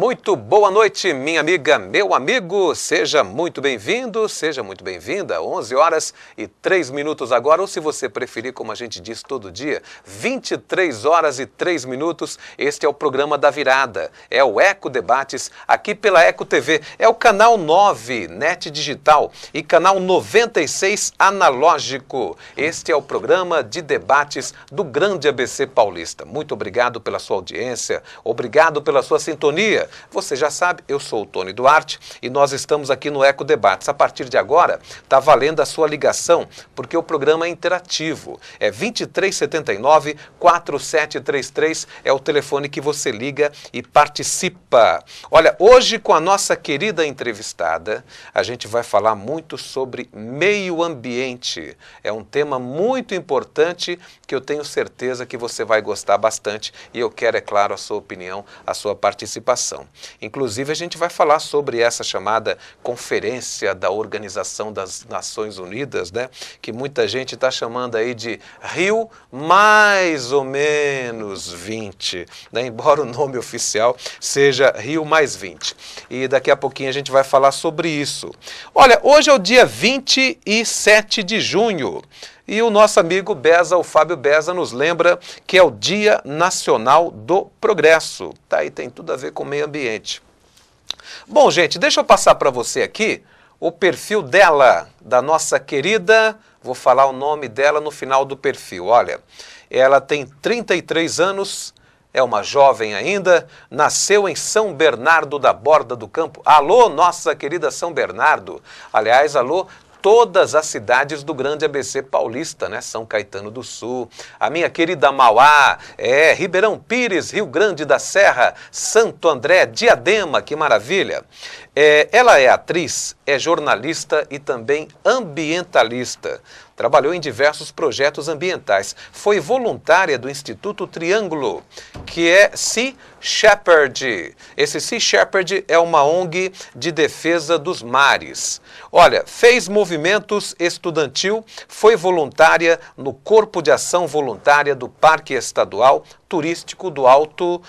Muito boa noite, minha amiga, meu amigo. Seja muito bem-vindo, seja muito bem-vinda. 11 horas e 3 minutos agora, ou se você preferir, como a gente diz todo dia, 23 horas e 3 minutos. Este é o programa da virada. É o Eco Debates, aqui pela Eco TV. É o canal 9, NET Digital, e canal 96 analógico. Este é o programa de debates do grande ABC paulista. Muito obrigado pela sua audiência, obrigado pela sua sintonia. Você já sabe, eu sou o Tony Duarte e nós estamos aqui no Eco Debates. A partir de agora, está valendo a sua ligação, porque o programa é interativo. É 2379-4733, é o telefone que você liga e participa. Olha, hoje com a nossa querida entrevistada, a gente vai falar muito sobre meio ambiente. É um tema muito importante que eu tenho certeza que você vai gostar bastante e eu quero, é claro, a sua opinião, a sua participação. Inclusive, a gente vai falar sobre essa chamada Conferência da Organização das Nações Unidas, né? Que muita gente está chamando aí de Rio mais ou menos 20, né? Embora o nome oficial seja Rio mais 20. E daqui a pouquinho a gente vai falar sobre isso. Olha, hoje é o dia 27 de junho. E o nosso amigo Beza, o Fábio Beza, nos lembra que é o Dia Nacional do Progresso. Tá aí, tem tudo a ver com o meio ambiente. Bom, gente, deixa eu passar para você aqui o perfil dela, da nossa querida, vou falar o nome dela no final do perfil. Olha, ela tem 33 anos, é uma jovem ainda, nasceu em São Bernardo da Borda do Campo. Alô, nossa querida São Bernardo. Aliás, alô, todas as cidades do grande ABC paulista, né? São Caetano do Sul, a minha querida Mauá, Ribeirão Pires, Rio Grande da Serra, Santo André, Diadema, que maravilha. Ela é atriz, é jornalista e também ambientalista. Trabalhou em diversos projetos ambientais. Foi voluntária do Instituto Triângulo, que é Sea Shepherd. Esse Sea Shepherd é uma ONG de defesa dos mares. Olha, fez movimentos estudantil, foi voluntária no Corpo de Ação Voluntária do Parque Estadual Turístico do Alto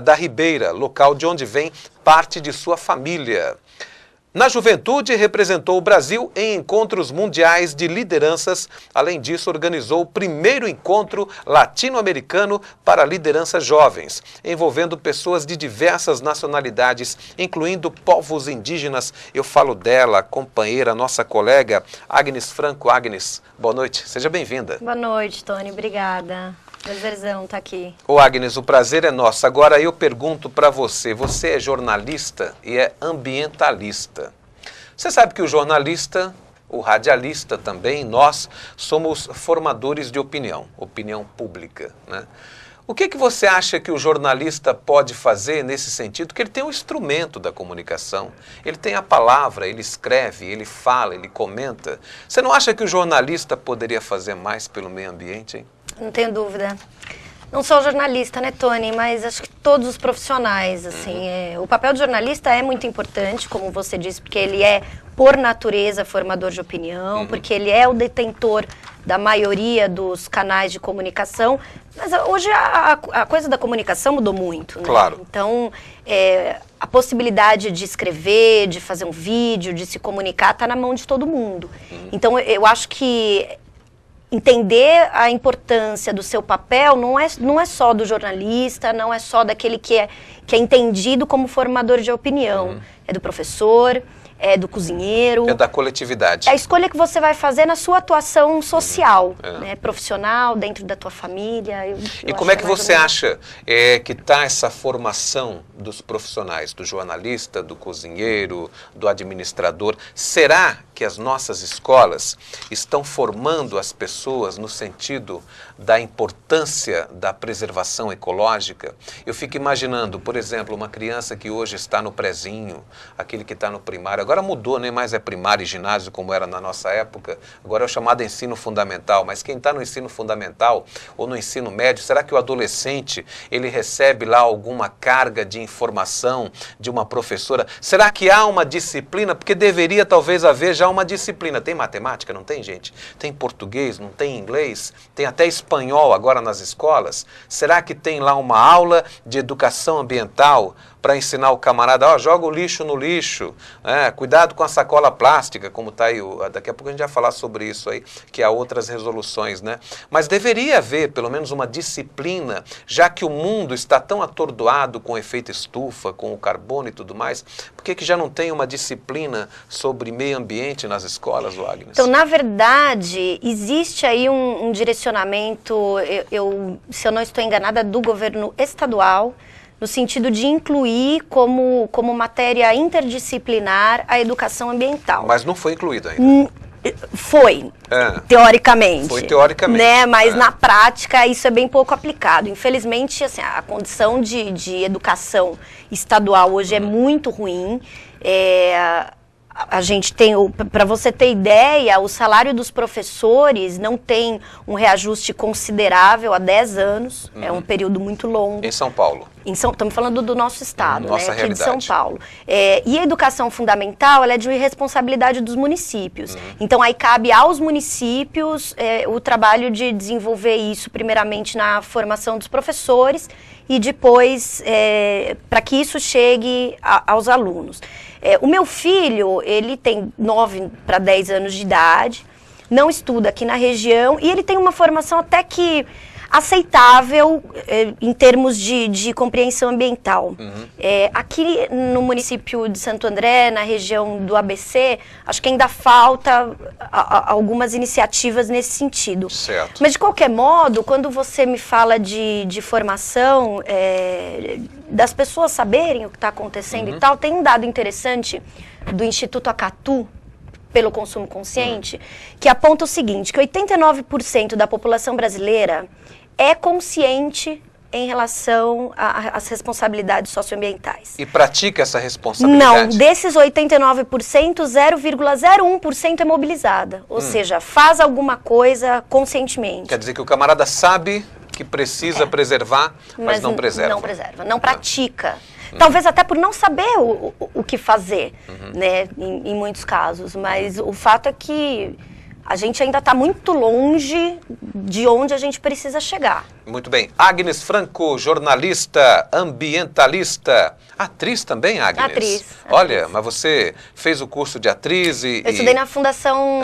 da Ribeira, local de onde vem parte de sua família. Na juventude, representou o Brasil em encontros mundiais de lideranças. Além disso, organizou o primeiro encontro latino-americano para lideranças jovens, envolvendo pessoas de diversas nacionalidades, incluindo povos indígenas. Eu falo dela, a companheira, nossa colega, Agnes Franco. Agnes, boa noite, seja bem-vinda. Boa noite, Tony, obrigada. Prazerzão estar aqui. Ô Agnes, o prazer é nosso. Agora eu pergunto para você, você é jornalista e é ambientalista. Você sabe que o jornalista, o radialista também, nós somos formadores de opinião pública, né? O que você acha que o jornalista pode fazer nesse sentido? Que ele tem um instrumento da comunicação, ele tem a palavra, ele escreve, ele fala, ele comenta. Você não acha que o jornalista poderia fazer mais pelo meio ambiente, hein? Não tenho dúvida. Não sou jornalista, né, Tony? Mas acho que todos os profissionais, assim, o papel do jornalista é muito importante, como você disse, porque ele é, por natureza, formador de opinião, porque ele é o detentor da maioria dos canais de comunicação. Mas hoje a coisa da comunicação mudou muito, né? Claro. Então, a possibilidade de escrever, de fazer um vídeo, de se comunicar, está na mão de todo mundo. Então, eu acho que entender a importância do seu papel não é só do jornalista, não é só daquele que é entendido como formador de opinião. É do professor, é do cozinheiro. É da coletividade. É a escolha que você vai fazer na sua atuação social, né, profissional, dentro da tua família. E como é que você acha que está essa formação dos profissionais, do jornalista, do cozinheiro, do administrador? Será que as nossas escolas estão formando as pessoas no sentido da importância da preservação ecológica? Eu fico imaginando, por exemplo, uma criança que hoje está no prezinho, aquele que está no primário. agora mudou, nem mais é primário e ginásio como era na nossa época, agora é o chamado ensino fundamental, mas quem está no ensino fundamental ou no ensino médio, será que o adolescente, ele recebe lá alguma carga de informação de uma professora? Será que há uma disciplina? Porque deveria talvez haver já uma disciplina. Tem matemática? Não tem, gente? Tem português? Não tem inglês? Tem até espanhol agora nas escolas? Será que tem lá uma aula de educação ambiental para ensinar o camarada, ó, joga o lixo no lixo, cuidado com a sacola plástica, como está aí, daqui a pouco a gente vai falar sobre isso aí, que há outras resoluções, né? Mas deveria haver pelo menos uma disciplina, já que o mundo está tão atordoado com o efeito estufa, com o carbono e tudo mais, por que já não tem uma disciplina sobre meio ambiente nas escolas, Agnes? Então, na verdade, existe aí um direcionamento, se eu não estou enganada, do governo estadual, no sentido de incluir como matéria interdisciplinar a educação ambiental. Mas não foi incluído ainda. Foi, teoricamente. Foi teoricamente. Né? Mas na prática isso é bem pouco aplicado. Infelizmente, assim, a condição de educação estadual hoje é muito ruim. A gente tem, para você ter ideia, o salário dos professores não tem um reajuste considerável há 10 anos, é um período muito longo. Em São Paulo? Estamos falando do nosso estado, nossa aqui de São realidade. Paulo. E a educação fundamental, ela é de responsabilidade dos municípios. Então, aí cabe aos municípios o trabalho de desenvolver isso, primeiramente na formação dos professores e depois para que isso chegue aos alunos. O meu filho, ele tem 9 para 10 anos de idade, não estuda aqui na região e ele tem uma formação até que aceitável em termos de compreensão ambiental. Aqui no município de Santo André, na região do ABC, acho que ainda falta algumas iniciativas nesse sentido. Certo. Mas, de qualquer modo, quando você me fala de formação, das pessoas saberem o que está acontecendo e tal, tem um dado interessante do Instituto Acatu, pelo consumo consciente, que aponta o seguinte, que 89% da população brasileira é consciente em relação às responsabilidades socioambientais. E pratica essa responsabilidade? Não, desses 89%, 0,01% é mobilizada. Ou seja, faz alguma coisa conscientemente. Quer dizer que o camarada sabe que precisa preservar, mas não preserva. Não preserva, não pratica. Talvez até por não saber o que fazer, né, em muitos casos. Mas o fato é que a gente ainda está muito longe de onde a gente precisa chegar. Muito bem. Agnes Franco, jornalista, ambientalista, atriz também, Agnes? Atriz. Olha, mas você fez o curso de atriz e... Eu estudei na Fundação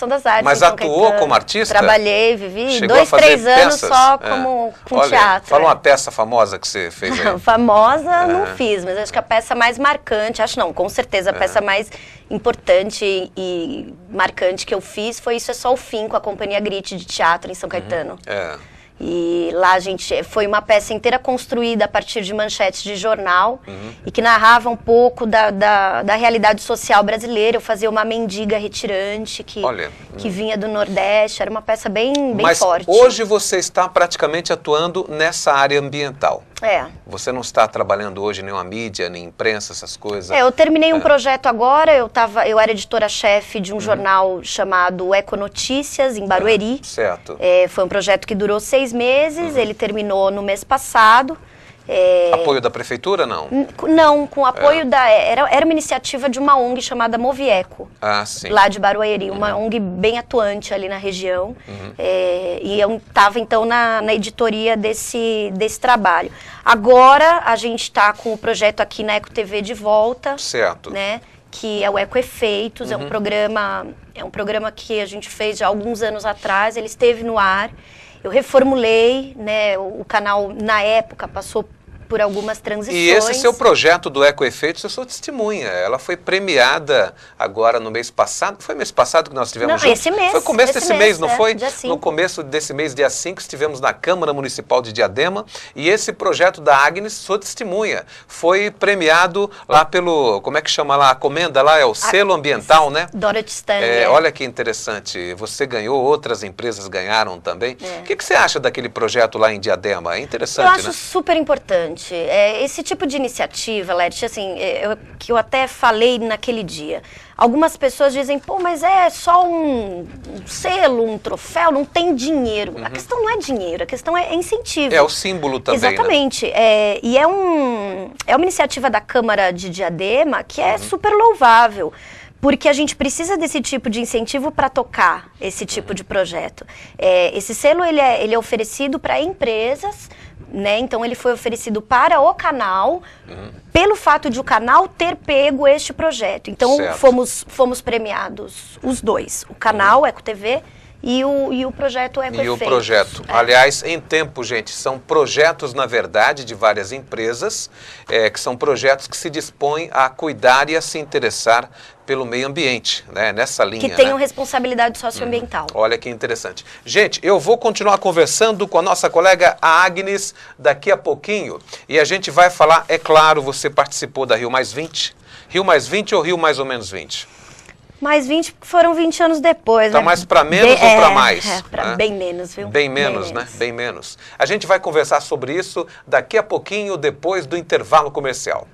das Artes. Mas atuou como artista? Trabalhei, vivi Chegou 2, 3 anos peças? só com Olha, teatro. Fala uma peça famosa que você fez aí. Famosa não fiz, mas acho que a peça mais marcante, com certeza a peça mais importante e marcante que eu fiz foi Isso é Só o Fim, com a Companhia Grit de Teatro em São Caetano. E lá foi uma peça inteira construída a partir de manchetes de jornal e que narrava um pouco da realidade social brasileira. Eu fazia uma mendiga retirante que vinha do Nordeste, era uma peça bem forte. Mas hoje você está praticamente atuando nessa área ambiental. Você não está trabalhando hoje em nenhuma mídia, nem imprensa, essas coisas? Eu terminei um projeto agora, eu era editora-chefe de um jornal chamado Econotícias, em Barueri. Certo. Foi um projeto que durou 6 meses, ele terminou no mês passado. Apoio da prefeitura, não? Não, com apoio era uma iniciativa de uma ONG chamada Movieco, lá de Barueri, uma ONG bem atuante ali na região. E eu estava, então, na editoria desse trabalho. Agora, a gente está com o projeto aqui na Eco TV de volta. Certo. Né, que é o Ecoefeitos, é um programa que a gente fez já há alguns anos atrás, ele esteve no ar. Eu reformulei, né, o canal na época passou por algumas transições. E esse seu projeto do Ecoefeitos, eu sou testemunha. Ela foi premiada agora no mês passado. Foi mês passado que nós tivemos juntos? Esse mês. Foi começo desse mês, não foi? Dia 5. No começo desse mês, dia 5, estivemos na Câmara Municipal de Diadema. E esse projeto da Agnes, sou testemunha, foi premiado lá pelo, como é que chama lá? A comenda lá, é o selo ambiental, né? Dorothy Stan. Olha que interessante. Você ganhou, outras empresas ganharam também. O que você acha daquele projeto lá em Diadema? É interessante, Eu acho né? super importante. importante. Esse tipo de iniciativa, Leti, assim, que eu até falei naquele dia. Algumas pessoas dizem, pô, mas é só um selo, um troféu, não tem dinheiro. A questão não é dinheiro, a questão é incentivo. É o símbolo também, exatamente. Né? E é uma iniciativa da Câmara de Diadema que é super louvável. Porque a gente precisa desse tipo de incentivo para tocar esse tipo de projeto. Esse selo ele é oferecido para empresas, né? Então ele foi oferecido para o canal, pelo fato de o canal ter pego este projeto. Então fomos premiados os dois, o canal Eco TV e o projeto Eco E o projeto. Aliás, em tempo, gente, são projetos, na verdade, de várias empresas, que são projetos que se dispõem a cuidar e a se interessar pelo meio ambiente, né? Nessa linha. Que tenham responsabilidade socioambiental. Olha que interessante. Gente, eu vou continuar conversando com a nossa colega a Agnes daqui a pouquinho. E a gente vai falar, é claro, você participou da Rio Mais 20? Rio Mais 20 ou Rio Mais ou menos 20? Mais 20 foram 20 anos depois. Tá mais para menos ou para mais? Né? Bem menos, viu? Bem menos, né? Bem menos. A gente vai conversar sobre isso daqui a pouquinho, depois do intervalo comercial.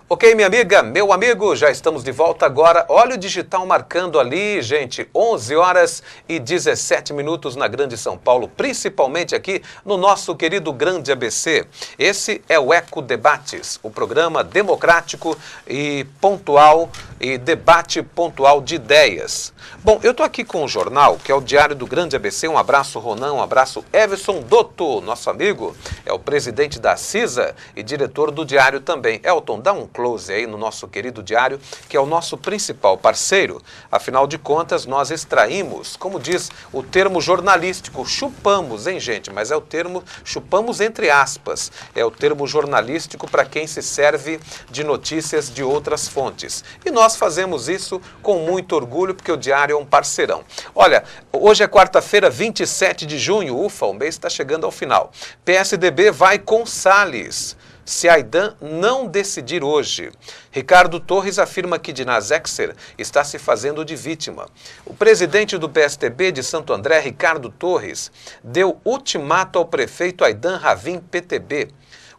Ok, minha amiga, meu amigo, já estamos de volta agora. Olha o digital marcando ali, gente, 11 horas e 17 minutos na Grande São Paulo, principalmente aqui no nosso querido Grande ABC. Esse é o Eco Debates, o programa democrático e pontual e debate pontual de ideias. Bom, eu estou aqui com o jornal, que é o Diário do Grande ABC. Um abraço, Ronan, um abraço, Everson Dotto, nosso amigo, é o presidente da CISA e diretor do Diário também. Elton, dá um close aí no nosso querido Diário, que é o nosso principal parceiro. Afinal de contas, nós extraímos, como diz o termo jornalístico, chupamos, hein, gente? Mas é o termo, chupamos entre aspas, é o termo jornalístico para quem se serve de notícias de outras fontes. E nós fazemos isso com muito orgulho, porque o Diário é um parceirão. Olha, hoje é quarta-feira, 27 de junho, ufa, o mês está chegando ao final. PSDB vai com Salles, se Aydin não decidir hoje. Ricardo Torres afirma que Dinaz Exer está se fazendo de vítima. O presidente do PSDB de Santo André, Ricardo Torres, deu ultimato ao prefeito Aydin Ravin, PTB.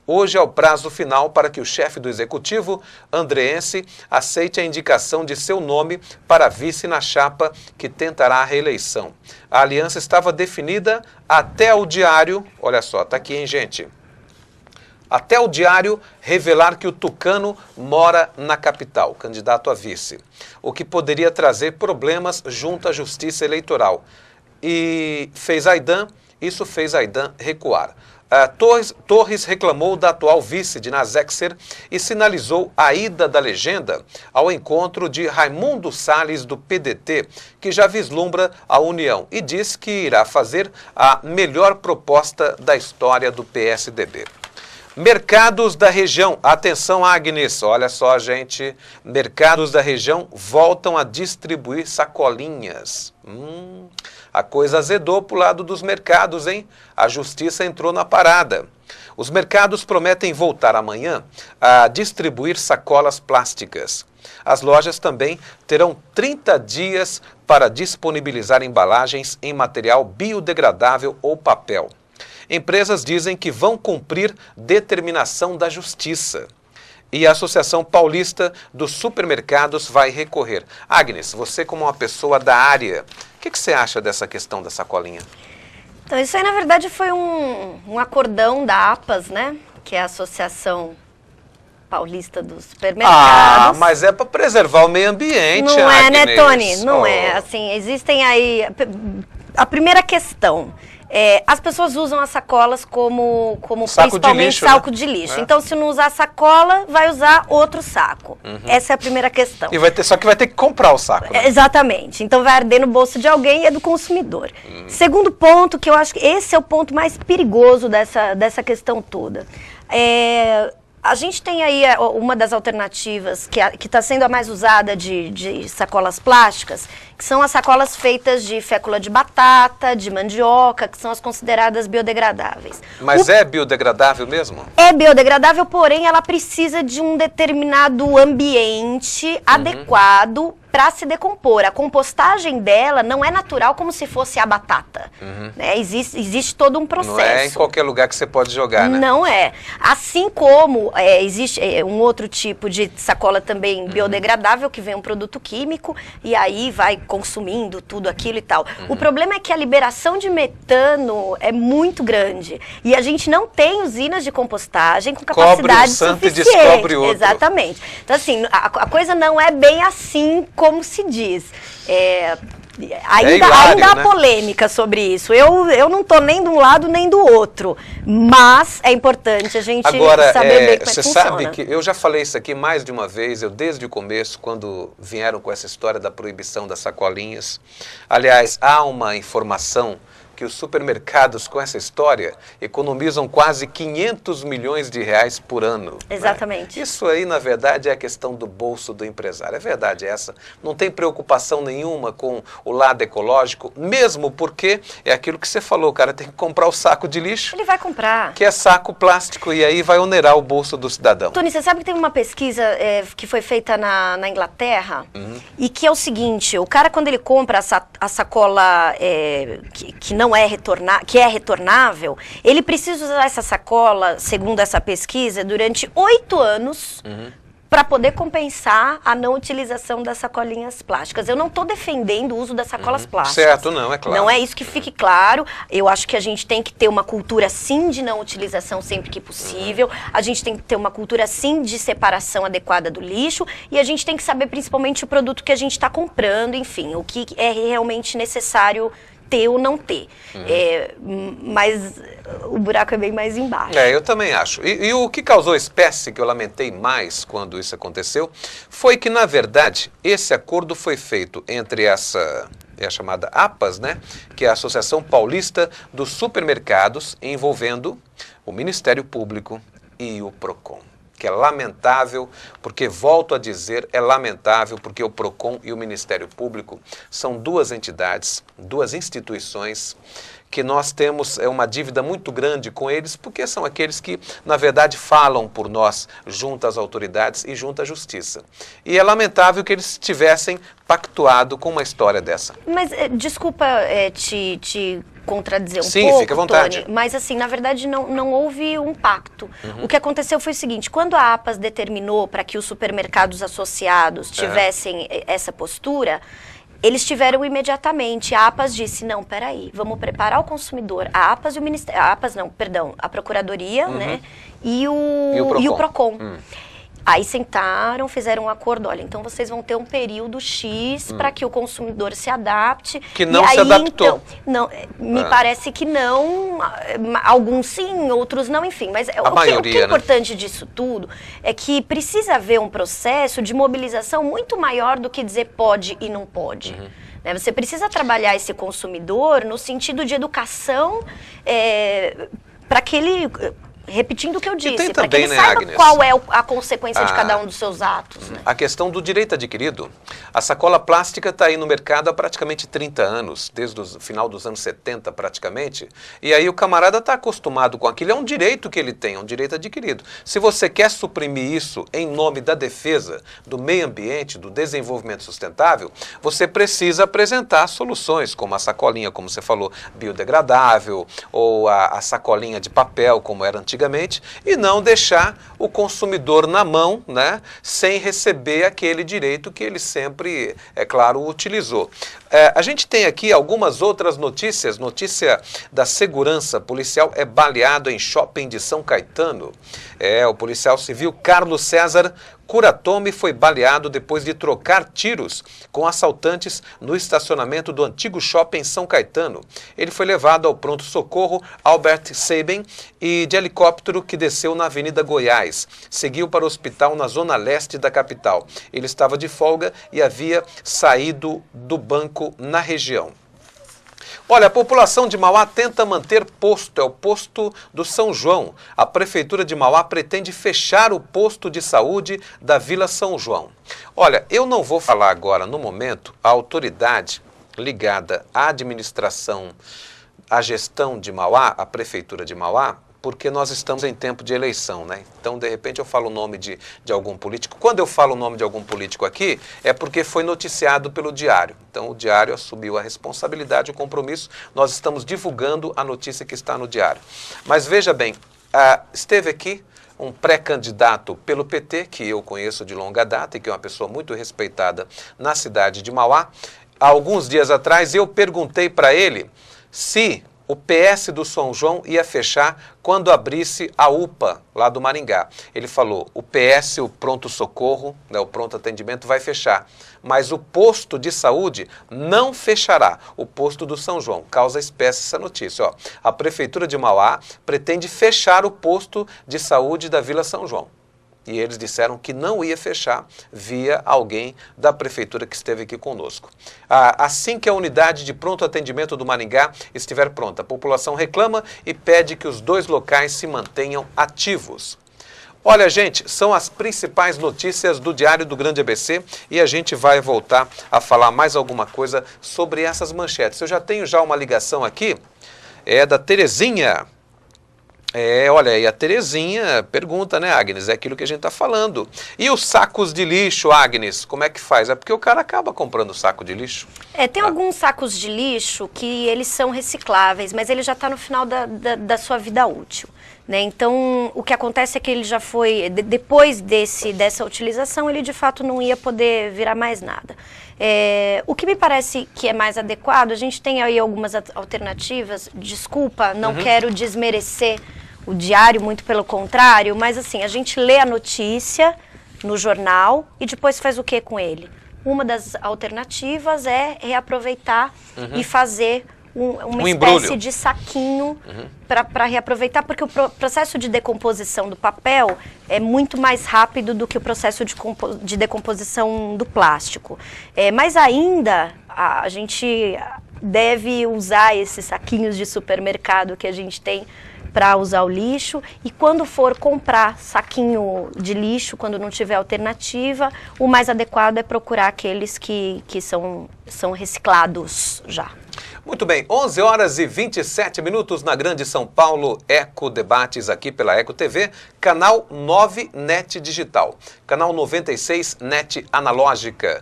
Hoje é o prazo final para que o chefe do executivo andreense aceite a indicação de seu nome para vice na chapa que tentará a reeleição. A aliança estava definida até o Diário, olha só, tá aqui, hein, gente? Até o Diário revelar que o tucano mora na capital, candidato a vice, o que poderia trazer problemas junto à Justiça Eleitoral. E isso fez Aydin recuar. Torres reclamou da atual vice Dinaz Exer e sinalizou a ida da legenda ao encontro de Raimundo Salles, do PDT, que já vislumbra a união e diz que irá fazer a melhor proposta da história do PSDB. Mercados da região, atenção Agnes, olha só gente, mercados da região voltam a distribuir sacolinhas. A coisa azedou para o lado dos mercados, hein? A justiça entrou na parada. Os mercados prometem voltar amanhã a distribuir sacolas plásticas. As lojas também terão 30 dias para disponibilizar embalagens em material biodegradável ou papel. Empresas dizem que vão cumprir determinação da Justiça. E a Associação Paulista dos Supermercados vai recorrer. Agnes, você como uma pessoa da área, o que você acha dessa questão da sacolinha? Então, isso aí, na verdade, foi um acordão da APAS, né? Que é a Associação Paulista dos Supermercados. Ah, mas é para preservar o meio ambiente, não é, Agnes. Né, Tony? Não é. Assim, existem aí... A primeira questão... as pessoas usam as sacolas como saco principalmente de lixo, saco né? de lixo. Então, se não usar sacola, vai usar outro saco. Essa é a primeira questão. E só que vai ter que comprar o saco, né? Exatamente. Então, vai arder no bolso de alguém e é do consumidor. Segundo ponto, que eu acho que esse é o ponto mais perigoso dessa questão toda. A gente tem aí uma das alternativas que está sendo a mais usada de sacolas plásticas, que são as sacolas feitas de fécula de batata, de mandioca, que são as consideradas biodegradáveis. Mas é biodegradável mesmo? É biodegradável, porém ela precisa de um determinado ambiente adequado para se decompor. A compostagem dela não é natural como se fosse a batata. Né? Existe todo um processo. Não é em qualquer lugar que você pode jogar, né? Não é. Assim como existe um outro tipo de sacola também biodegradável, que vem um produto químico, e aí vai consumindo tudo aquilo e tal. O problema é que a liberação de metano é muito grande. E a gente não tem usinas de compostagem com capacidade suficiente. E descobre outro. Exatamente. Então, assim, a coisa não é bem assim como se diz. Ainda há polêmica sobre isso. Eu não estou nem de um lado nem do outro. Mas é importante a gente saber bem como é que funciona. Você sabe que eu já falei isso aqui mais de uma vez, eu desde o começo, quando vieram com essa história da proibição das sacolinhas. Aliás, há uma informação que os supermercados, com essa história, economizam quase 500 milhões de reais por ano. Exatamente. Né? Isso aí, na verdade, é a questão do bolso do empresário. É verdade essa. Não tem preocupação nenhuma com o lado ecológico, mesmo porque é aquilo que você falou, o cara tem que comprar o saco de lixo. Ele vai comprar. Que é saco plástico, e aí vai onerar o bolso do cidadão. Tony, você sabe que teve uma pesquisa que foi feita na Inglaterra, e que é o seguinte, o cara quando ele compra a sacola que não é retornável, ele precisa usar essa sacola, segundo essa pesquisa, durante 8 anos para poder compensar a não utilização das sacolinhas plásticas. Eu não estou defendendo o uso das sacolas plásticas. Certo, não, é claro. Não é isso que fique claro. Eu acho que a gente tem que ter uma cultura, sim, de não utilização sempre que possível. A gente tem que ter uma cultura, sim, de separação adequada do lixo. E a gente tem que saber, principalmente, o produto que a gente está comprando, enfim, o que é realmente necessário ter ou não ter. Mas o buraco é bem mais embaixo. Eu também acho. E o que causou espécie, que eu lamentei mais quando isso aconteceu, foi que, na verdade, esse acordo foi feito entre a chamada APAS, né, que é a Associação Paulista dos Supermercados, envolvendo o Ministério Público e o PROCON. Que é lamentável, porque, volto a dizer, é lamentável porque o PROCON e o Ministério Público são duas entidades, duas instituições que nós temos uma dívida muito grande com eles, porque são aqueles que, na verdade, falam por nós junto às autoridades e junto à justiça. E é lamentável que eles tivessem pactuado com uma história dessa. Mas, desculpa te contradizer um pouco, Sim, fica à vontade. Tony, mas assim, na verdade não houve um pacto. O que aconteceu foi o seguinte, quando a APAS determinou para que os supermercados associados tivessem essa postura, eles tiveram imediatamente. A APAS disse, não, peraí, vamos preparar o consumidor. A APAS e o Ministério... A APAS não, perdão, a Procuradoria, né, e o PROCON. Aí sentaram, fizeram um acordo, olha, então vocês vão ter um período X para que o consumidor se adapte. Que não se adaptou. Então, não, me parece que não, alguns sim, outros não, enfim. Mas o que é importante disso tudo é que precisa haver um processo de mobilização muito maior do que dizer pode e não pode. Né? Você precisa trabalhar esse consumidor no sentido de educação para que ele... Repetindo o que eu disse, para que ele saiba, Agnes, qual é a consequência de cada um dos seus atos. Né? A questão do direito adquirido. A sacola plástica está aí no mercado há praticamente 30 anos, desde o final dos anos 70 praticamente, e aí o camarada está acostumado com aquilo, é um direito que ele tem, é um direito adquirido. Se você quer suprimir isso em nome da defesa do meio ambiente, do desenvolvimento sustentável, você precisa apresentar soluções, como a sacolinha, como você falou, biodegradável, ou a sacolinha de papel, como era antigamente, e não deixar o consumidor na mão, né, sem receber aquele direito que ele sempre, é claro, utilizou. A gente tem aqui algumas outras notícias. Notícia da segurança policial é baleado em shopping de São Caetano. O policial civil Carlos César Curatomi foi baleado depois de trocar tiros com assaltantes no estacionamento do antigo shopping São Caetano. Ele foi levado ao pronto-socorro Albert Sabin e de helicóptero que desceu na Avenida Goiás. Seguiu para o hospital na zona leste da capital. Ele estava de folga e havia saído do banco na região. Olha, a população de Mauá tenta manter posto, é o posto do São João. A Prefeitura de Mauá pretende fechar o posto de saúde da Vila São João. Olha, eu não vou falar agora, no momento, a autoridade ligada à administração, à gestão de Mauá, a Prefeitura de Mauá, porque nós estamos em tempo de eleição, né? Então, de repente, eu falo o nome de algum político. Quando eu falo o nome de algum político aqui, é porque foi noticiado pelo Diário. Então, o Diário assumiu a responsabilidade, o compromisso. Nós estamos divulgando a notícia que está no Diário. Mas veja bem, esteve aqui um pré-candidato pelo PT, que eu conheço de longa data e que é uma pessoa muito respeitada na cidade de Mauá. Há alguns dias atrás, eu perguntei para ele se o PS do São João ia fechar quando abrisse a UPA lá do Maringá. Ele falou, o PS, o pronto-socorro, né, o pronto atendimento vai fechar, mas o posto de saúde não fechará, o posto do São João. Causa espécie essa notícia. Ó. A Prefeitura de Mauá pretende fechar o posto de saúde da Vila São João. E eles disseram que não ia fechar via alguém da prefeitura que esteve aqui conosco. Assim que a unidade de pronto atendimento do Maringá estiver pronta, a população reclama e pede que os dois locais se mantenham ativos. Olha, gente, são as principais notícias do Diário do Grande ABC e a gente vai voltar a falar mais alguma coisa sobre essas manchetes. Eu já tenho uma ligação aqui, é da Terezinha. Olha, e a Terezinha pergunta, né, Agnes? É aquilo que a gente está falando. E os sacos de lixo, Agnes, como é que faz? É porque o cara acaba comprando saco de lixo. Tem alguns sacos de lixo que eles são recicláveis, mas ele já está no final da sua vida útil. Né? Então, o que acontece é que ele já foi, depois dessa utilização, ele de fato não ia poder virar mais nada. O que me parece que é mais adequado, a gente tem aí algumas alternativas, desculpa, não quero desmerecer o Diário, muito pelo contrário, mas assim, a gente lê a notícia no jornal e depois faz o que com ele? Uma das alternativas é reaproveitar e fazer uma espécie de saquinho para reaproveitar, porque o processo de decomposição do papel é muito mais rápido do que o processo de decomposição do plástico. Mas ainda a gente deve usar esses saquinhos de supermercado que a gente tem para usar o lixo, e quando for comprar saquinho de lixo, quando não tiver alternativa, o mais adequado é procurar aqueles que são reciclados já. Muito bem, 11 horas e 27 minutos na Grande São Paulo, Eco Debates aqui pela Eco TV, canal 9 NET Digital, canal 96 NET Analógica,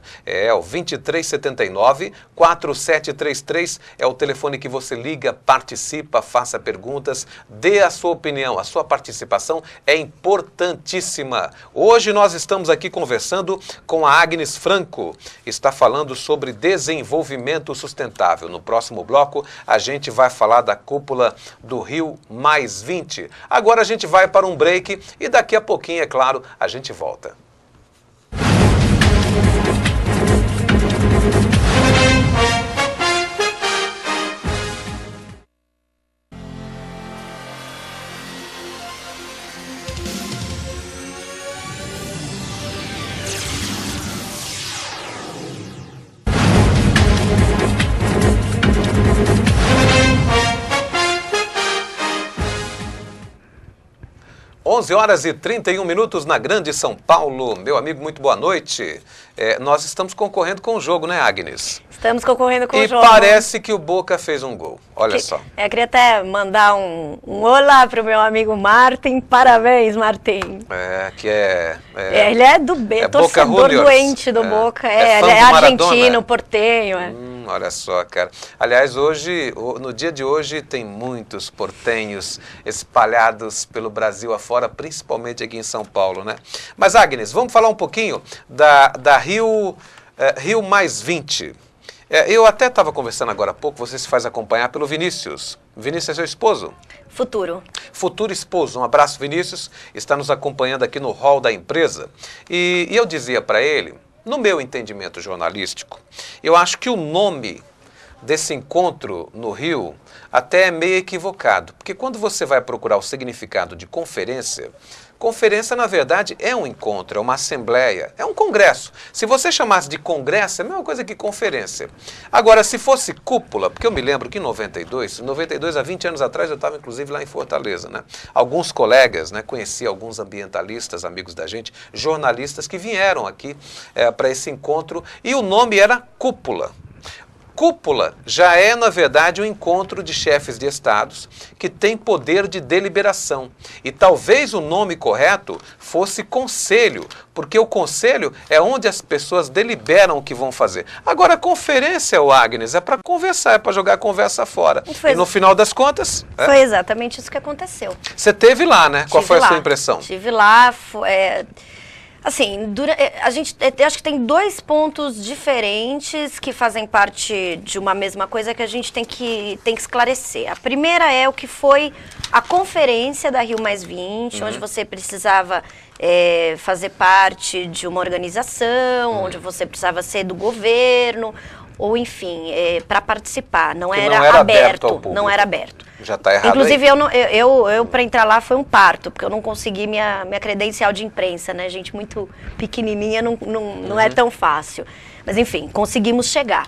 o 2379-4733 é o telefone que você liga, participa, faça perguntas, dê a sua opinião, a sua participação é importantíssima. Hoje nós estamos aqui conversando com a Agnes Franco, está falando sobre desenvolvimento sustentável. No próximo bloco, a gente vai falar da cúpula do Rio +20. Agora a gente vai para um break e daqui a pouquinho, é claro, a gente volta. Onze horas e 31 minutos na Grande São Paulo. Meu amigo, muito boa noite. Nós estamos concorrendo com o jogo, né, Agnes? Estamos concorrendo com o jogo. E parece que o Boca fez um gol. Olha só. Eu queria até mandar um olá para o meu amigo Martin. Parabéns, Martin. Ele é do torcedor doente do Boca. Ele é argentino, portenho. Olha só, cara. Aliás, no dia de hoje, tem muitos portenhos espalhados pelo Brasil afora, principalmente aqui em São Paulo, né? Mas, Agnes, vamos falar um pouquinho da Rio +20. Eu até estava conversando agora há pouco, você se faz acompanhar pelo Vinícius. Vinícius é seu esposo? Futuro esposo. Um abraço, Vinícius. Está nos acompanhando aqui no hall da empresa. E eu dizia para ele, no meu entendimento jornalístico, eu acho que o nome desse encontro no Rio até é meio equivocado. Porque quando você vai procurar o significado de conferência, Conferência, na verdade, é um encontro, é uma assembleia, é um congresso. Se você chamasse de congresso, é a mesma coisa que conferência. Agora, se fosse cúpula, porque eu me lembro que em 92, há 20 anos atrás, eu estava inclusive lá em Fortaleza, né? Alguns colegas, né, conheci alguns ambientalistas, amigos da gente, jornalistas que vieram aqui para esse encontro, e o nome era cúpula. Cúpula já é, na verdade, um encontro de chefes de estados que tem poder de deliberação. E talvez o nome correto fosse conselho, porque o conselho é onde as pessoas deliberam o que vão fazer. Agora, a conferência, Agnes, é para conversar, é para jogar a conversa fora. E no final das contas... Foi exatamente isso que aconteceu. Você esteve lá, né? Qual foi a sua impressão? Estive lá, assim, a gente acho que tem dois pontos diferentes que fazem parte de uma mesma coisa que a gente tem que esclarecer. A primeira é o que foi a conferência da Rio+20, onde você precisava fazer parte de uma organização, onde você precisava ser do governo, ou enfim, para participar. Não era aberto. Não era aberto. Já está errado. Inclusive, eu para entrar lá foi um parto, porque eu não consegui minha credencial de imprensa, né? Gente muito pequenininha, não é tão fácil. Mas, enfim, conseguimos chegar.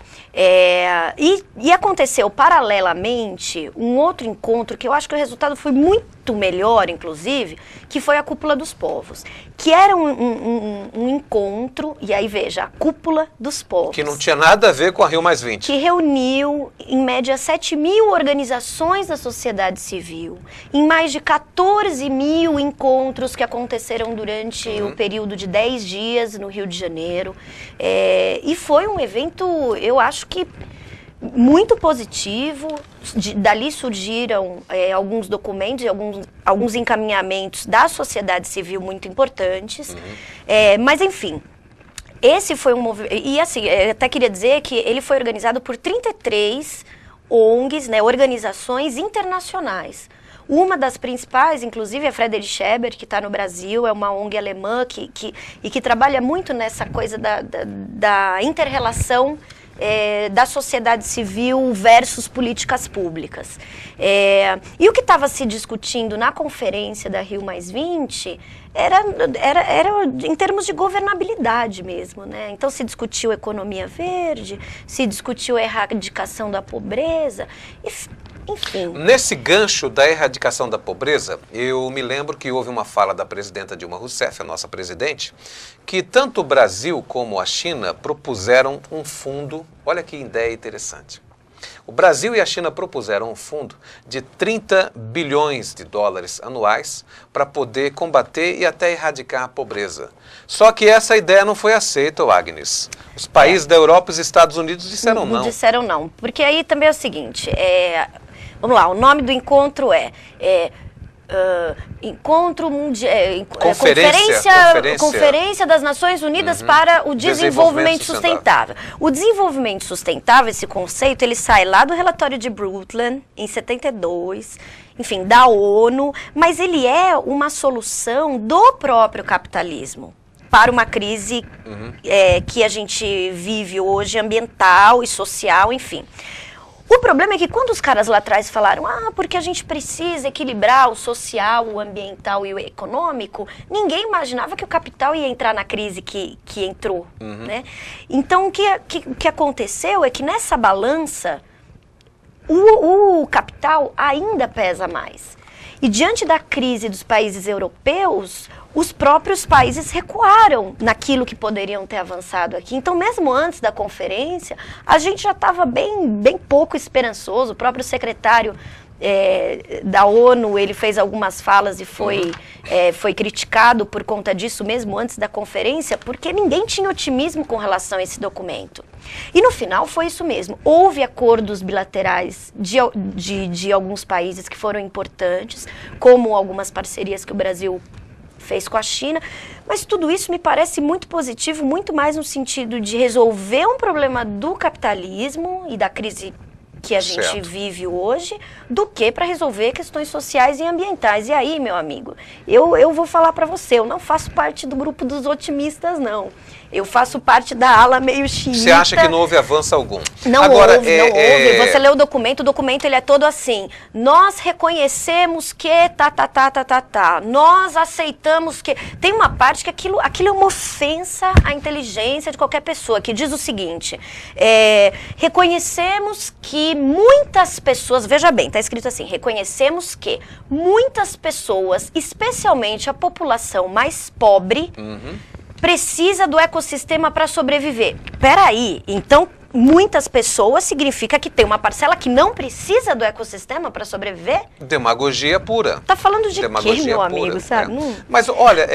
E aconteceu, paralelamente, um outro encontro, que eu acho que o resultado foi muito melhor, inclusive, que foi a Cúpula dos Povos. Que era um encontro, e aí veja, a Cúpula dos Povos. Que não tinha nada a ver com a Rio+20. Que reuniu, em média, 7.000 organizações da sociedade civil, em mais de 14.000 encontros que aconteceram durante o período de 10 dias no Rio de Janeiro. E foi um evento, eu acho que muito positivo. Dali surgiram alguns documentos, alguns encaminhamentos da sociedade civil muito importantes. Mas, enfim, esse foi um movimento... E, assim, eu até queria dizer que ele foi organizado por 33 ONGs, né, organizações internacionais. Uma das principais, inclusive, é a Friedrich Ebert, que está no Brasil, é uma ONG alemã que trabalha muito nessa coisa da inter-relação da sociedade civil versus políticas públicas. E o que estava se discutindo na conferência da Rio+20 era em termos de governabilidade mesmo, né? Então se discutiu economia verde, se discutiu a erradicação da pobreza, enfim. Nesse gancho da erradicação da pobreza, eu me lembro que houve uma fala da presidenta Dilma Rousseff, a nossa presidente, que tanto o Brasil como a China propuseram um fundo, olha que ideia interessante. O Brasil e a China propuseram um fundo de 30 bilhões de dólares anuais para poder combater e até erradicar a pobreza. Só que essa ideia não foi aceita, Agnes. Os países da Europa e os Estados Unidos disseram não. Disseram não, porque aí também é o seguinte, vamos lá, o nome do encontro Encontro Mundial, Conferência das Nações Unidas para o Desenvolvimento Sustentável. O desenvolvimento sustentável, esse conceito, ele sai lá do relatório de Brundtland, em 72, enfim, da ONU, mas ele é uma solução do próprio capitalismo para uma crise que a gente vive hoje, ambiental e social, enfim. O problema é que quando os caras lá atrás falaram, porque a gente precisa equilibrar o social, o ambiental e o econômico, ninguém imaginava que o capital ia entrar na crise que entrou, né? Então, o que aconteceu é que nessa balança, o capital ainda pesa mais. E diante da crise dos países europeus, os próprios países recuaram naquilo que poderiam ter avançado aqui. Então, mesmo antes da conferência, a gente já estava bem pouco esperançoso. O próprio secretário da ONU, ele fez algumas falas e foi criticado por conta disso mesmo antes da conferência, porque ninguém tinha otimismo com relação a esse documento. E no final foi isso mesmo. Houve acordos bilaterais de alguns países que foram importantes, como algumas parcerias que o Brasil fez com a China, mas tudo isso me parece muito positivo, muito mais no sentido de resolver um problema do capitalismo e da crise que a gente vive hoje do que para resolver questões sociais e ambientais. E aí, meu amigo, eu vou falar para você, eu não faço parte do grupo dos otimistas, não. Eu faço parte da ala meio xiita. Você acha que não houve avanço algum? Não Agora, houve. Você lê o documento ele é todo assim. Nós reconhecemos que Nós aceitamos que... Tem uma parte que aquilo é uma ofensa à inteligência de qualquer pessoa, que diz o seguinte, reconhecemos que muitas pessoas, veja bem, está escrito assim, reconhecemos que muitas pessoas, especialmente a população mais pobre, precisa do ecossistema para sobreviver. Peraí, então muitas pessoas significa que tem uma parcela que não precisa do ecossistema para sobreviver? Demagogia pura. Tá falando de quê, meu amigo, sabe? Mas olha,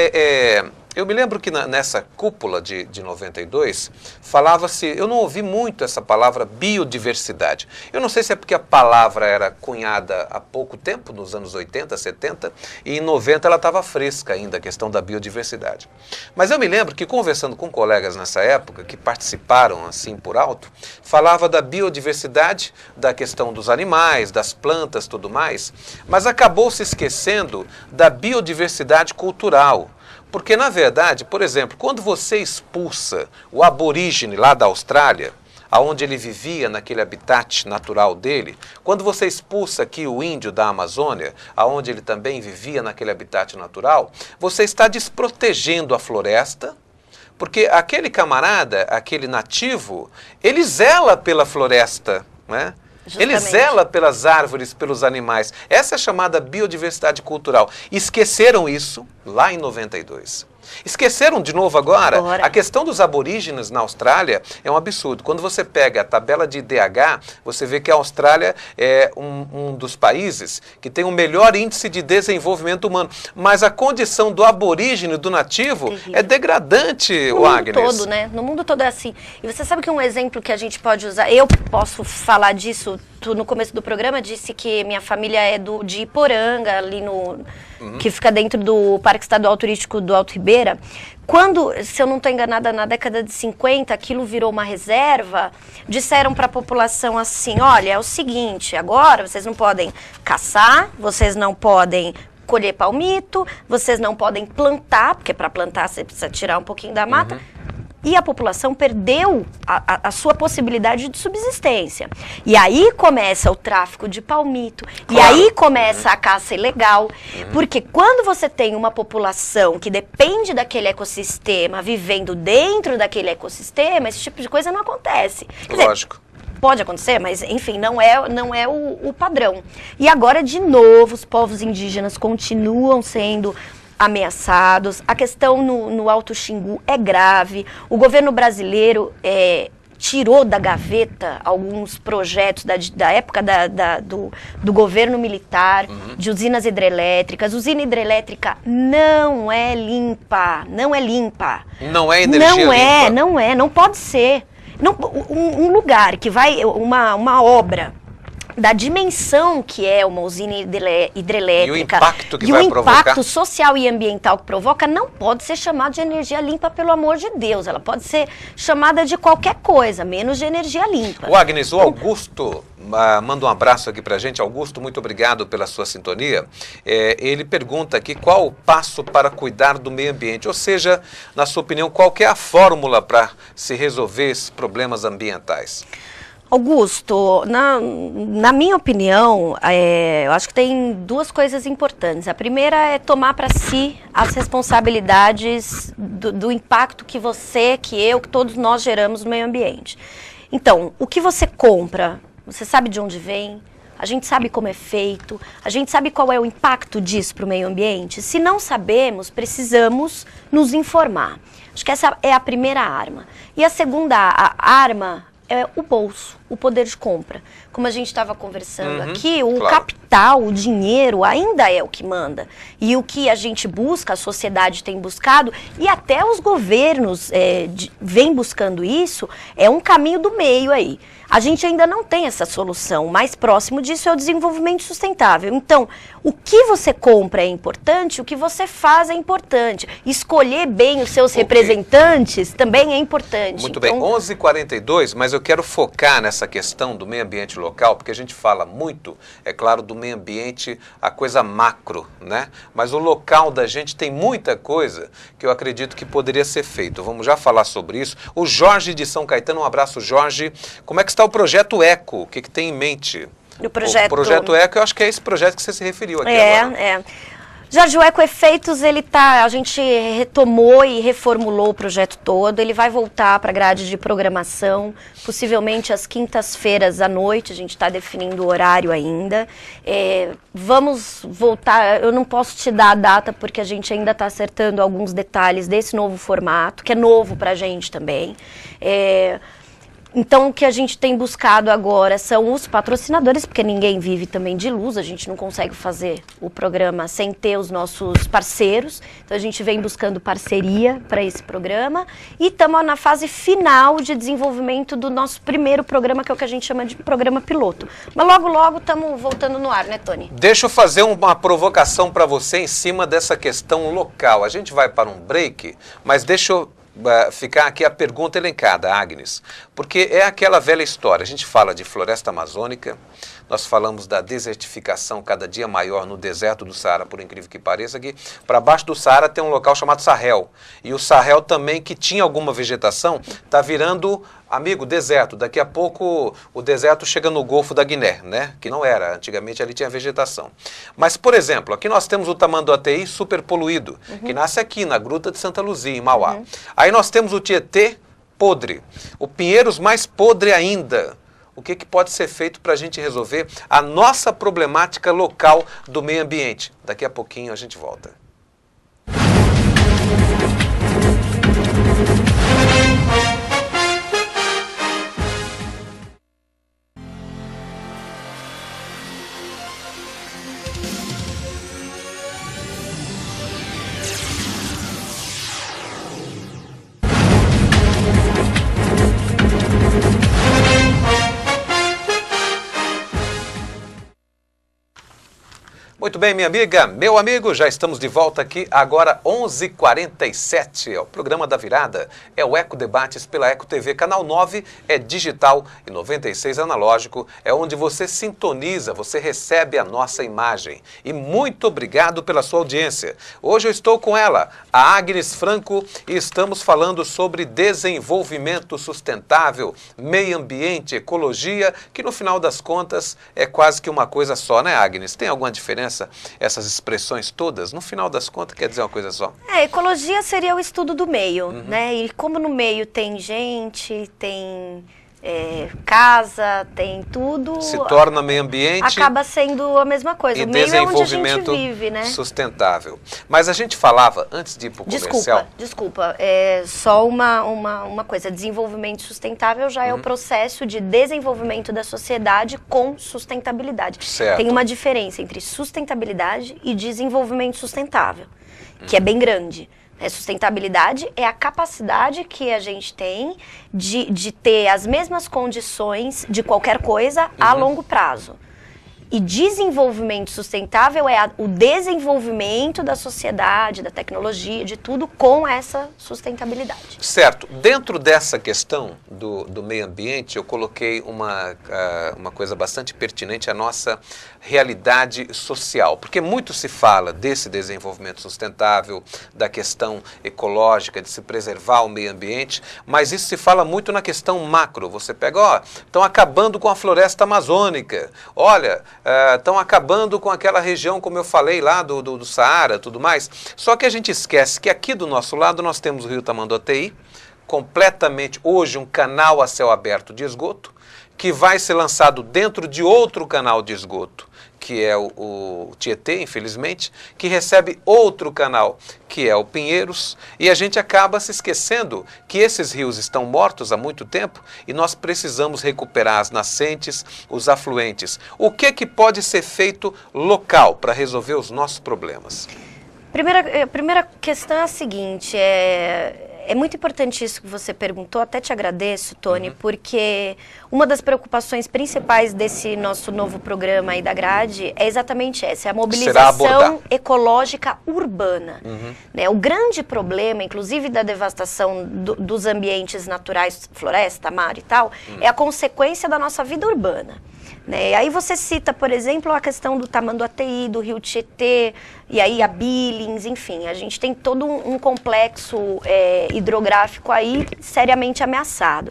eu me lembro que nessa cúpula de 92, falava-se, eu não ouvi muito essa palavra biodiversidade. Eu não sei se é porque a palavra era cunhada há pouco tempo, nos anos 80, 70, e em 90 ela estava fresca ainda, a questão da biodiversidade. Mas eu me lembro que conversando com colegas nessa época, que participaram assim por alto, falava da biodiversidade, da questão dos animais, das plantas, tudo mais, mas acabou se esquecendo da biodiversidade cultural. Porque, na verdade, por exemplo, quando você expulsa o aborígene lá da Austrália, aonde ele vivia naquele habitat natural dele, quando você expulsa aqui o índio da Amazônia, aonde ele também vivia naquele habitat natural, você está desprotegendo a floresta, porque aquele camarada, aquele nativo, ele zela pela floresta, né? Justamente. Ele zela pelas árvores, pelos animais. Essa é a chamada biodiversidade cultural. Esqueceram isso lá em 92. Esqueceram de novo agora? A questão dos aborígenes na Austrália é um absurdo. Quando você pega a tabela de IDH, você vê que a Austrália é um dos países que tem o melhor índice de desenvolvimento humano. Mas a condição do aborígene, do nativo, é degradante, no Agnes. No mundo todo, né? No mundo todo é assim. E você sabe que um exemplo que a gente pode usar, eu posso falar disso, tu no começo do programa disse que minha família é de Iporanga, ali que fica dentro do Parque Estadual Turístico do Alto Ribeira. Quando, se eu não estou enganada, na década de 50, aquilo virou uma reserva, disseram para a população assim, olha, é o seguinte, agora vocês não podem caçar, vocês não podem colher palmito, vocês não podem plantar, porque para plantar você precisa tirar um pouquinho da mata. E a população perdeu a sua possibilidade de subsistência. E aí começa o tráfico de palmito, e aí começa a caça ilegal, porque quando você tem uma população que depende daquele ecossistema, vivendo dentro daquele ecossistema, esse tipo de coisa não acontece. Quer Lógico. Dizer, pode acontecer, mas enfim, não é o padrão. E agora, de novo, os povos indígenas continuam sendo ameaçados, a questão no Alto Xingu é grave, o governo brasileiro tirou da gaveta alguns projetos da época do governo militar, de usinas hidrelétricas. Usina hidrelétrica não é limpa, não é limpa. Não é energia limpa? Não pode ser. Um lugar que vai, uma obra da dimensão que é uma usina hidrelétrica e o impacto que e vai o provocar, impacto social e ambiental que provoca, não pode ser chamado de energia limpa, pelo amor de Deus. Ela pode ser chamada de qualquer coisa, menos de energia limpa. O Agnes, o Augusto manda um abraço aqui pra gente. Augusto, muito obrigado pela sua sintonia. Ele pergunta aqui qual o passo para cuidar do meio ambiente, ou seja, na sua opinião, qual que é a fórmula para se resolver esses problemas ambientais? Augusto, na minha opinião, eu acho que tem duas coisas importantes. A primeira é tomar para si as responsabilidades do impacto que você, que eu, que todos nós geramos no meio ambiente. Então, o que você compra, você sabe de onde vem? A gente sabe como é feito? A gente sabe qual é o impacto disso para o meio ambiente? Se não sabemos, precisamos nos informar. Acho que essa é a primeira arma. E a segunda arma é o bolso, o poder de compra. Como a gente estava conversando aqui, o capital, o dinheiro ainda é o que manda. E o que a gente busca, a sociedade tem buscado, e até os governos vêm buscando isso, é um caminho do meio aí. A gente ainda não tem essa solução. O mais próximo disso é o desenvolvimento sustentável. Então, o que você compra é importante, o que você faz é importante. Escolher bem os seus representantes também é importante. Muito bem, 11h42, mas eu quero focar nessa questão do meio ambiente local, porque a gente fala muito, é claro, do meio ambiente, a coisa macro, né? Mas o local da gente tem muita coisa que eu acredito que poderia ser feito. Vamos já falar sobre isso. O Jorge de São Caetano, um abraço, Jorge. Como é que está o projeto Eco? O que tem em mente? O projeto Eco, eu acho que é esse projeto que você se referiu aqui agora. Jorge, o Ecoefeitos, a gente retomou e reformulou o projeto todo, ele vai voltar para a grade de programação, possivelmente às quintas-feiras à noite, a gente está definindo o horário ainda. Vamos voltar, eu não posso te dar a data porque a gente ainda está acertando alguns detalhes desse novo formato, que é novo para a gente também. Então, o que a gente tem buscado agora são os patrocinadores, porque ninguém vive também de luz, a gente não consegue fazer o programa sem ter os nossos parceiros. Então, a gente vem buscando parceria para esse programa e estamos na fase final de desenvolvimento do nosso primeiro programa, que é o que a gente chama de programa piloto. Mas logo, logo estamos voltando no ar, né, Tony? Deixa eu fazer uma provocação para você em cima dessa questão local. A gente vai para um break, mas deixa eu ficar aqui a pergunta elencada, Agnes, porque é aquela velha história, a gente fala de floresta amazônica, nós falamos da desertificação cada dia maior no deserto do Saara, por incrível que pareça, que para baixo do Saara tem um local chamado Sahel, e o Sahel também, que tinha alguma vegetação, está virando, amigo, deserto. Daqui a pouco o deserto chega no Golfo da Guiné, né? Que não era, antigamente ali tinha vegetação. Mas, por exemplo, aqui nós temos o Tamanduateí super poluído, que nasce aqui na Gruta de Santa Luzia, em Mauá. Aí nós temos o Tietê podre, o Pinheiros mais podre ainda. O que pode ser feito para a gente resolver a nossa problemática local do meio ambiente? Daqui a pouquinho a gente volta. Muito bem, minha amiga, meu amigo, já estamos de volta aqui, agora 11h47, é o programa da virada, é o Eco Debates pela Eco TV, canal 9 é digital e 96 analógico, é onde você sintoniza, você recebe a nossa imagem. E muito obrigado pela sua audiência. Hoje eu estou com ela, a Agnes Franco, e estamos falando sobre desenvolvimento sustentável, meio ambiente, ecologia, que no final das contas é quase que uma coisa só, né, Agnes? Tem alguma diferença? Essas expressões todas, no final das contas, quer dizer uma coisa só? Ecologia seria o estudo do meio, né? E como no meio tem gente, tem casa, tem tudo... Se torna meio ambiente... Acaba sendo a mesma coisa. E o meio desenvolvimento é onde a gente vive, né? Sustentável. Mas a gente falava, antes de ir para o comercial... Desculpa. Só uma coisa. Desenvolvimento sustentável já é o processo de desenvolvimento da sociedade com sustentabilidade. Certo. Tem uma diferença entre sustentabilidade e desenvolvimento sustentável, que é bem grande. Sustentabilidade é a capacidade que a gente tem de ter as mesmas condições de qualquer coisa a longo prazo. E desenvolvimento sustentável é o desenvolvimento da sociedade, da tecnologia, de tudo com essa sustentabilidade. Certo. Dentro dessa questão do meio ambiente, eu coloquei uma coisa bastante pertinente à nossa realidade social. Porque muito se fala desse desenvolvimento sustentável, da questão ecológica, de se preservar o meio ambiente, mas isso se fala muito na questão macro. Você pega, estão acabando com a floresta amazônica. Olha... estão acabando com aquela região, como eu falei, lá do Saara, tudo mais. Só que a gente esquece que aqui do nosso lado nós temos o rio Tamanduateí, completamente, hoje, um canal a céu aberto de esgoto, que vai ser lançado dentro de outro canal de esgoto, que é o Tietê, infelizmente, que recebe outro canal, que é o Pinheiros, e a gente acaba se esquecendo que esses rios estão mortos há muito tempo e nós precisamos recuperar as nascentes, os afluentes. O que pode ser feito local para resolver os nossos problemas? Primeira questão é a seguinte, É muito importante isso que você perguntou, até te agradeço, Tony, porque uma das preocupações principais desse nosso novo programa aí da grade é exatamente essa, é a mobilização ecológica urbana. Né? O grande problema, inclusive da devastação dos ambientes naturais, floresta, mar e tal, é a consequência da nossa vida urbana. Né? Aí você cita, por exemplo, a questão do Tamanduateí, do Rio Tietê, e aí a Billings, enfim, a gente tem todo um complexo hidrográfico aí seriamente ameaçado.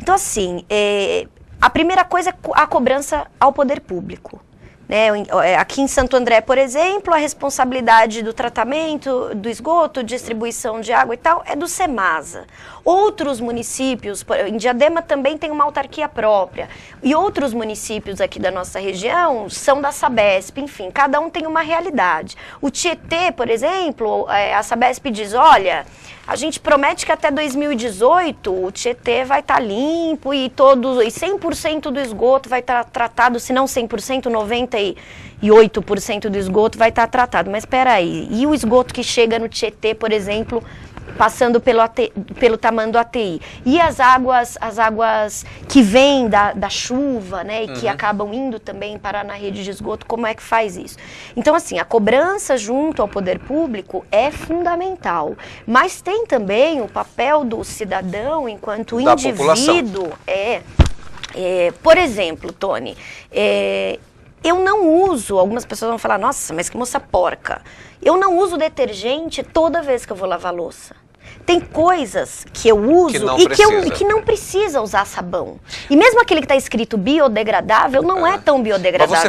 Então, assim, a primeira coisa é a cobrança ao poder público. Né? Aqui em Santo André, por exemplo, a responsabilidade do tratamento do esgoto, distribuição de água e tal, é do Semasa. Outros municípios, em Diadema também tem uma autarquia própria, e outros municípios aqui da nossa região são da Sabesp, enfim, cada um tem uma realidade. O Tietê, por exemplo, a Sabesp diz, olha, a gente promete que até 2018 o Tietê vai estar limpo e 100% do esgoto vai estar tratado, se não 100%, 98% do esgoto vai estar tratado. Mas espera aí, e o esgoto que chega no Tietê, por exemplo, passando pelo Tamanduateí? E as águas que vêm da chuva, né, e que acabam indo também parar na rede de esgoto, como é que faz isso? Então, assim, a cobrança junto ao poder público é fundamental, mas tem também o papel do cidadão enquanto indivíduo. Por exemplo, Tony, eu não uso, algumas pessoas vão falar, nossa, mas que moça porca. Eu não uso detergente toda vez que eu vou lavar louça. Tem coisas que eu uso que não precisa usar sabão. E mesmo aquele que está escrito biodegradável, não é tão biodegradável mas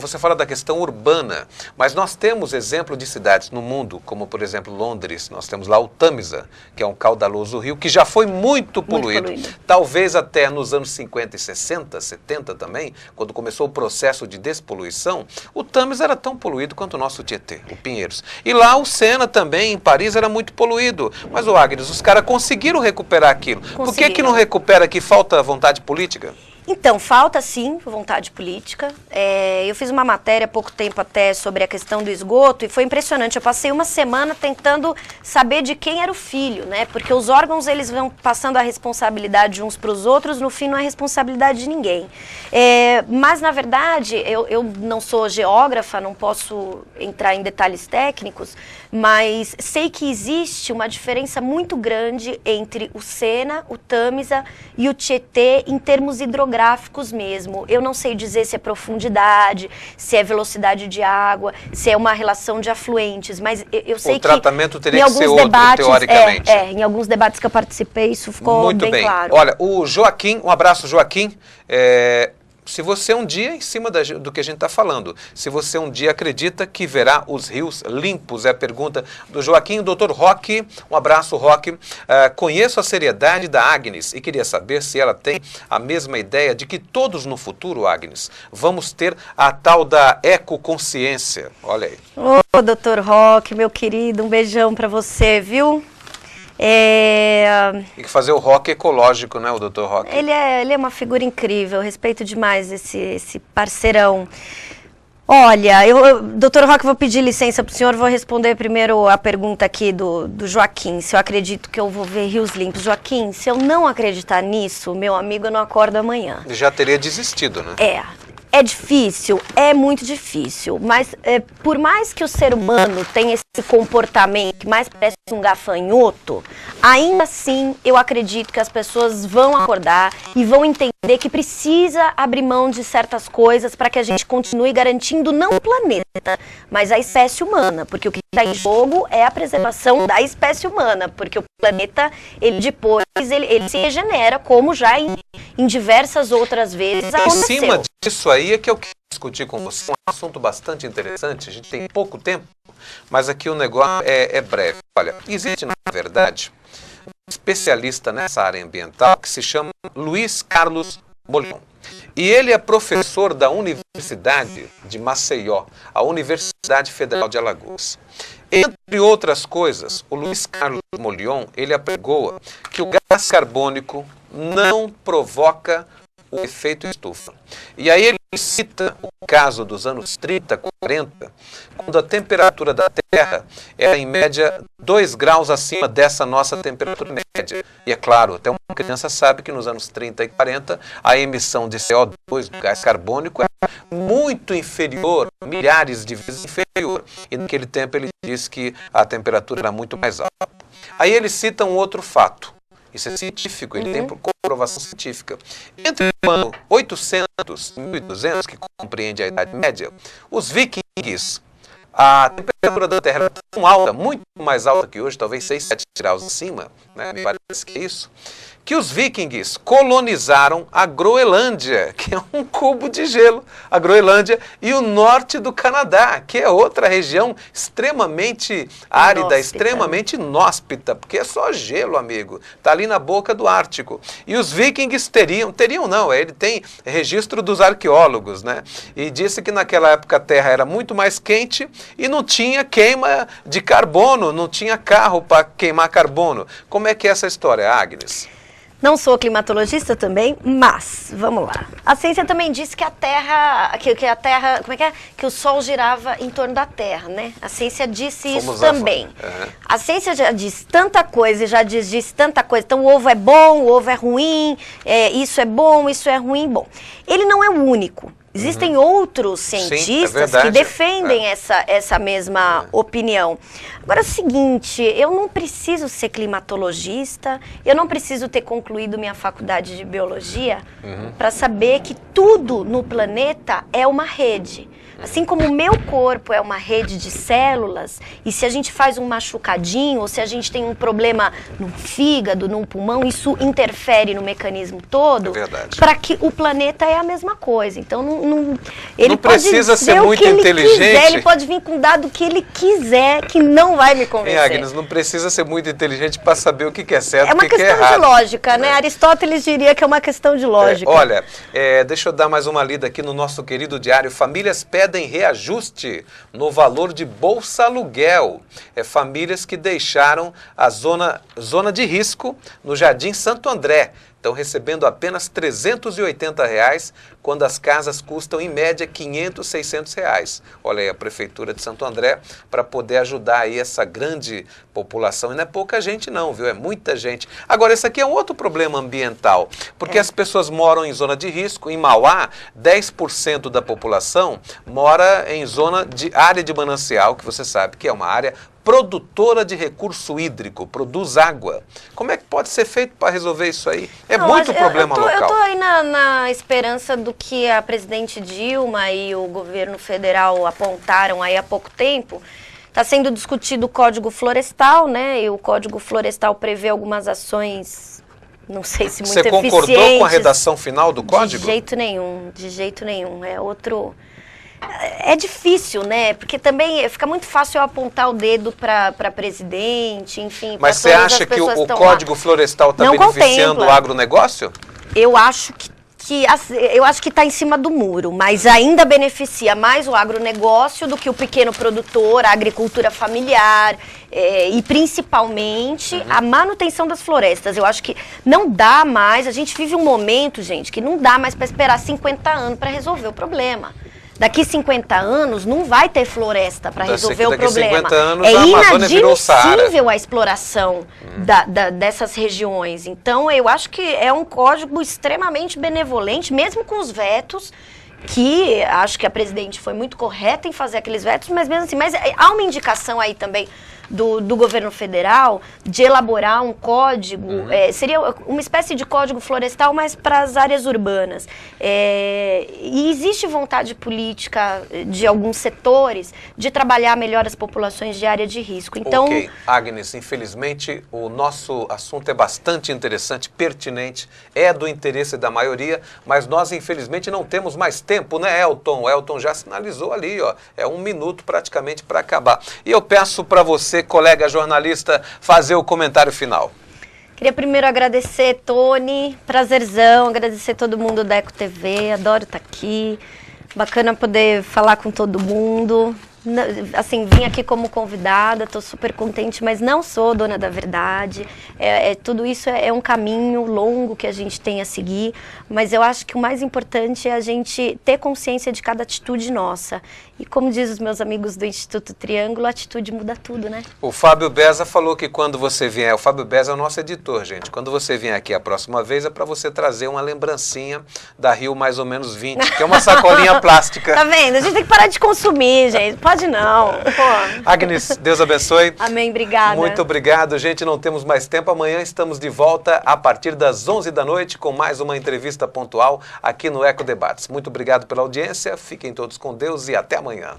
você fala da questão urbana, mas nós temos exemplo de cidades no mundo, como por exemplo Londres, nós temos lá o Tâmisa, que é um caudaloso rio que já foi muito poluído. Talvez até nos anos 50 e 60, 70 também, quando começou o processo de despoluição, o Tâmisa era tão poluído quanto o nosso Tietê, o Pinheiros. E lá o Sena também, em Paris, era muito poluído. Mas, Agnes, os caras conseguiram recuperar aquilo. Por que não recupera aqui? Falta vontade política? Então, falta sim vontade política. Eu fiz uma matéria há pouco tempo até sobre a questão do esgoto e foi impressionante. Eu passei uma semana tentando saber de quem era o filho, né? Porque os órgãos, eles vão passando a responsabilidade uns para os outros, no fim não é responsabilidade de ninguém. Mas, na verdade, eu não sou geógrafa, não posso entrar em detalhes técnicos, mas sei que existe uma diferença muito grande entre o Sena, o Tâmisa e o Tietê em termos hidrográficos mesmo. Eu não sei dizer se é profundidade, se é velocidade de água, se é uma relação de afluentes, mas eu sei que... O tratamento teria que ser outro, teoricamente. Em alguns debates que eu participei, isso ficou bem claro. Olha, o Joaquim, um abraço, Joaquim. Se você um dia, em cima do que a gente está falando, se você um dia acredita que verá os rios limpos, é a pergunta do Joaquim. Doutor Roque, um abraço, Roque. Conheço a seriedade da Agnes e queria saber se ela tem a mesma ideia de que todos no futuro, Agnes, vamos ter a tal da ecoconsciência. Olha aí. Ô, doutor Roque, meu querido, um beijão para você, viu? Tem que fazer o rock ecológico, né, o Dr. Roque? Ele é uma figura incrível, eu respeito demais esse parceirão. Olha, Dr. Roque, vou pedir licença para o senhor, vou responder primeiro a pergunta aqui do Joaquim, se eu acredito que eu vou ver rios limpos. Joaquim, se eu não acreditar nisso, meu amigo, eu não acordo amanhã. Ele já teria desistido, né? É difícil, é muito difícil, mas por mais que o ser humano tenha esse comportamento que mais parece um gafanhoto, ainda assim eu acredito que as pessoas vão acordar e vão entender que precisa abrir mão de certas coisas para que a gente continue garantindo não o planeta, mas a espécie humana, porque o que está em jogo é a preservação da espécie humana, porque o planeta, ele depois ele se regenera, como já em diversas outras vezes aconteceu. Em cima disso aí é que eu quero discutir com você um assunto bastante interessante. A gente tem pouco tempo, mas aqui o negócio é breve. Olha, existe, na verdade, um especialista nessa área ambiental que se chama Luiz Carlos Molion. E ele é professor da Universidade de Maceió, a Universidade Federal de Alagoas. Entre outras coisas, o Luiz Carlos Molion, ele apregoa que o gás carbônico não provoca o efeito estufa. E aí ele cita o caso dos anos 30, 40, quando a temperatura da Terra era em média 2 graus acima dessa nossa temperatura média. E é claro, até uma criança sabe que nos anos 30 e 40 a emissão de CO2, do gás carbônico, é muito inferior, milhares de vezes inferior. E naquele tempo ele disse que a temperatura era muito mais alta. Aí ele cita um outro fato. Isso é científico, ele tem comprovação científica. Entre o ano 800 e 1200, que compreende a Idade Média, os vikings, a temperatura da Terra era tão alta, muito mais alta que hoje, talvez 6, 7 graus acima, né? Me parece que é isso, que os vikings colonizaram a Groenlândia, que é um cubo de gelo, a Groenlândia, e o norte do Canadá, que é outra região extremamente árida, inóspita, extremamente inóspita, porque é só gelo, amigo, está ali na boca do Ártico. E os vikings teriam não, ele tem registro dos arqueólogos, né? E disse que naquela época a Terra era muito mais quente e não tinha queima de carbono, não tinha carro para queimar carbono. Como é que é essa história, Agnes? Não sou climatologista também, mas vamos lá. A ciência também disse que a Terra, que a Terra, como é que é? Que o Sol girava em torno da Terra, né? A ciência disse isso também. A ciência já disse tanta coisa, disse tanta coisa. Então o ovo é bom, o ovo é ruim, isso é bom, isso é ruim, bom. Ele não é o único. Existem outros cientistas que defendem essa mesma opinião. Agora é o seguinte, eu não preciso ser climatologista, eu não preciso ter concluído minha faculdade de biologia para saber que tudo no planeta é uma rede. Assim como o meu corpo é uma rede de células, e se a gente faz um machucadinho, ou se a gente tem um problema no fígado, no pulmão, isso interfere no mecanismo todo, para que o planeta é a mesma coisa. Então, ele não precisa ser muito inteligente. Ele pode vir com o dado que ele quiser, que não vai me convencer. Agnes, não precisa ser muito inteligente para saber o que é certo e o que é errado. É uma questão de lógica, né? Aristóteles diria que é uma questão de lógica. Olha, deixa eu dar mais uma lida aqui no nosso querido diário. Famílias pedem reajuste no valor de bolsa aluguel. Famílias que deixaram a zona de risco no Jardim Santo André. Estão recebendo apenas R$ 380, quando as casas custam, em média, R$ 500, R$ 600. Olha aí, a Prefeitura de Santo André, para poder ajudar aí essa grande população. E não é pouca gente não, viu? É muita gente. Agora, esse aqui é um outro problema ambiental, porque as pessoas moram em zona de risco. Em Mauá, 10% da população mora em área de manancial, que você sabe que é uma área produtora de recurso hídrico, produz água. Como é que pode ser feito para resolver isso aí? Muito problema local. Eu estou aí na esperança do que a presidente Dilma e o governo federal apontaram aí há pouco tempo. Está sendo discutido o Código Florestal, né? E o Código Florestal prevê algumas ações, não sei se muito eficientes. Você concordou com a redação final do Código? De jeito nenhum, de jeito nenhum. É outro... É difícil, né? Porque também fica muito fácil eu apontar o dedo para presidente, enfim. Mas você acha que o Código Florestal está beneficiando o agronegócio? Eu acho que está em cima do muro, mas ainda beneficia mais o agronegócio do que o pequeno produtor, a agricultura familiar e principalmente a manutenção das florestas. Eu acho que não dá mais, a gente vive um momento, gente, que não dá mais para esperar 50 anos para resolver o problema. Daqui 50 anos não vai ter floresta para resolver o problema. 50 anos, a Amazônia virou Saara. É inadmissível a exploração dessas regiões. Então, eu acho que é um código extremamente benevolente, mesmo com os vetos, que acho que a presidente foi muito correta em fazer aqueles vetos, mas mesmo assim, há uma indicação aí também do governo federal de elaborar um código, seria uma espécie de código florestal, mas para as áreas urbanas. E existe vontade política de alguns setores de trabalhar melhor as populações de área de risco. Então, ok, Agnes, infelizmente o nosso assunto é bastante interessante, pertinente, é do interesse da maioria, mas nós infelizmente não temos mais tempo, né, Elton? O Elton já sinalizou ali, ó, é 1 minuto praticamente para acabar. E eu peço para você, colega jornalista, fazer o comentário final. Queria primeiro agradecer, Tony, prazerzão, agradecer todo mundo da Eco TV, adoro estar aqui, bacana poder falar com todo mundo. Assim, vim aqui como convidada, estou super contente, mas não sou dona da verdade. Tudo isso é um caminho longo que a gente tem a seguir, mas eu acho que o mais importante é a gente ter consciência de cada atitude nossa. E como diz os meus amigos do Instituto Triângulo, a atitude muda tudo, né? O Fábio Beza falou que quando você vier, o Fábio Beza é o nosso editor, gente. Quando você vier aqui a próxima vez é para você trazer uma lembrancinha da Rio mais ou menos 20, que é uma sacolinha plástica. Tá vendo? A gente tem que parar de consumir, gente. Pode não. Pô. Agnes, Deus abençoe. Amém, obrigada. Muito obrigado, gente. Não temos mais tempo. Amanhã estamos de volta a partir das 11 da noite com mais uma entrevista pontual aqui no Eco Debates. Muito obrigado pela audiência. Fiquem todos com Deus e até amanhã.